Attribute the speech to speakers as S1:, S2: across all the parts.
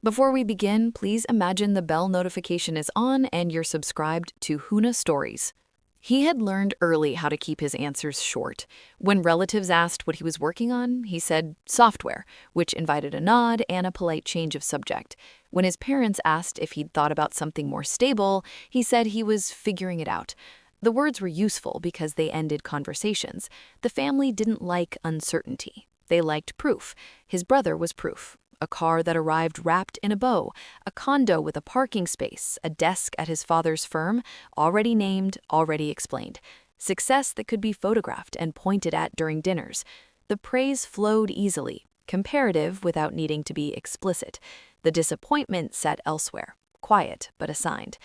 S1: Before we begin, please imagine the bell notification is on and you're subscribed to Huna Stories. He had learned early how to keep his answers short. When relatives asked what he was working on, he said software, which invited a nod and a polite change of subject. When his parents asked if he'd thought about something more stable, he said he was figuring it out. The words were useful because they ended conversations. The family didn't like uncertainty. They liked proof. His brother was proof. A car that arrived wrapped in a bow, a condo with a parking space, a desk at his father's firm, already named, already explained. Success that could be photographed and pointed at during dinners. The praise flowed easily, comparative without needing to be explicit. The disappointment sat elsewhere, quiet but assigned.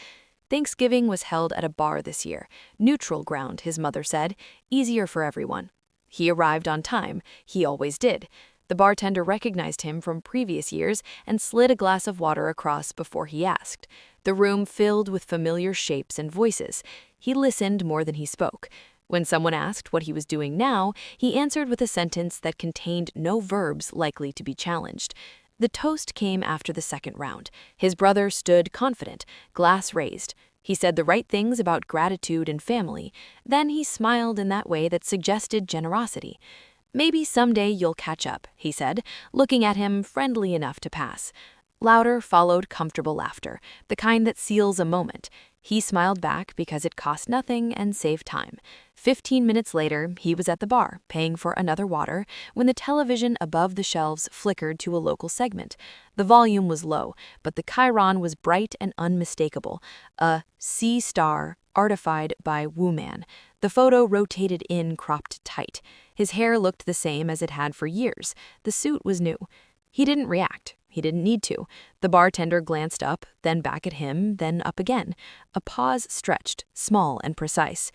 S1: Thanksgiving was held at a bar this year. Neutral ground, his mother said, easier for everyone. He arrived on time, he always did. The bartender recognized him from previous years and slid a glass of water across before he asked. The room filled with familiar shapes and voices. He listened more than he spoke. When someone asked what he was doing now, he answered with a sentence that contained no verbs likely to be challenged. The toast came after the second round. His brother stood confident, glass raised. He said the right things about gratitude and family. Then he smiled in that way that suggested generosity. "Maybe someday you'll catch up," he said, looking at him friendly enough to pass. Louder followed comfortable laughter, the kind that seals a moment. He smiled back because it cost nothing and saved time. 15 minutes later, he was at the bar, paying for another water, when the television above the shelves flickered to a local segment. The volume was low, but the chyron was bright and unmistakable. A C star, artified by Wu-Man. The photo rotated in, cropped tight. His hair looked the same as it had for years. The suit was new. He didn't react. He didn't need to. The bartender glanced up, then back at him, then up again. A pause stretched, small and precise.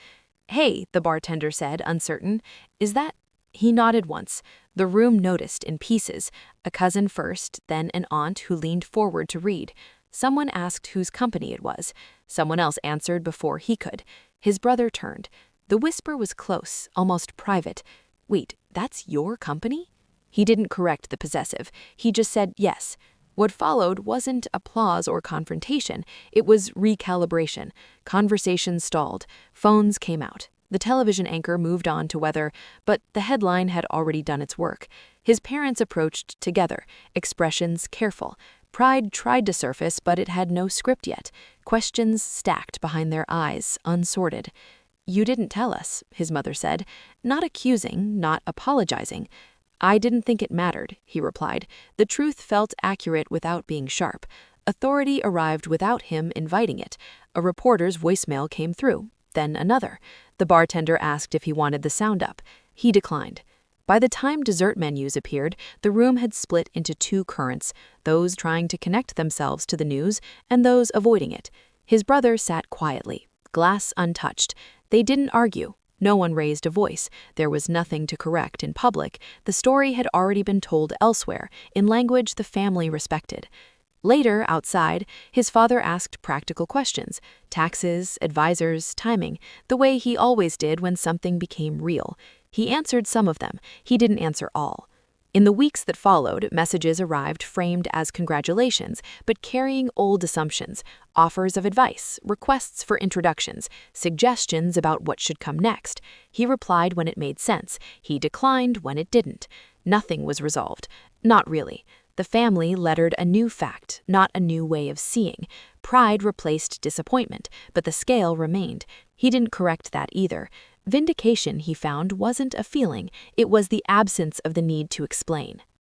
S1: "Hey," the bartender said, uncertain. "Is that—" He nodded once. The room noticed in pieces. A cousin first, then an aunt who leaned forward to read. Someone asked whose company it was. Someone else answered before he could. His brother turned. The whisper was close, almost private. "Wait, that's your company?" He didn't correct the possessive. He just said yes. What followed wasn't applause or confrontation. It was recalibration. Conversation stalled. Phones came out. The television anchor moved on to weather, but the headline had already done its work. His parents approached together, expressions careful. Pride tried to surface, but it had no script yet. Questions stacked behind their eyes, unsorted. "You didn't tell us," his mother said, not accusing, not apologizing. "I didn't think it mattered," he replied. The truth felt accurate without being sharp. Authority arrived without him inviting it. A reporter's voicemail came through, then another. The bartender asked if he wanted the sound up. He declined. By the time dessert menus appeared, the room had split into two currents, those trying to connect themselves to the news and those avoiding it. His brother sat quietly, glass untouched. They didn't argue. No one raised a voice. There was nothing to correct in public. The story had already been told elsewhere, in language the family respected. Later, outside, his father asked practical questions. Taxes, advisors, timing, the way he always did when something became real. He answered some of them. He didn't answer all. In the weeks that followed, messages arrived framed as congratulations, but carrying old assumptions, offers of advice, requests for introductions, suggestions about what should come next. He replied when it made sense. He declined when it didn't. Nothing was resolved. Not really. The family lettered a new fact, not a new way of seeing. Pride replaced disappointment, but the scale remained. He didn't correct that either. Vindication, he found, wasn't a feeling. It was the absence of the need to explain.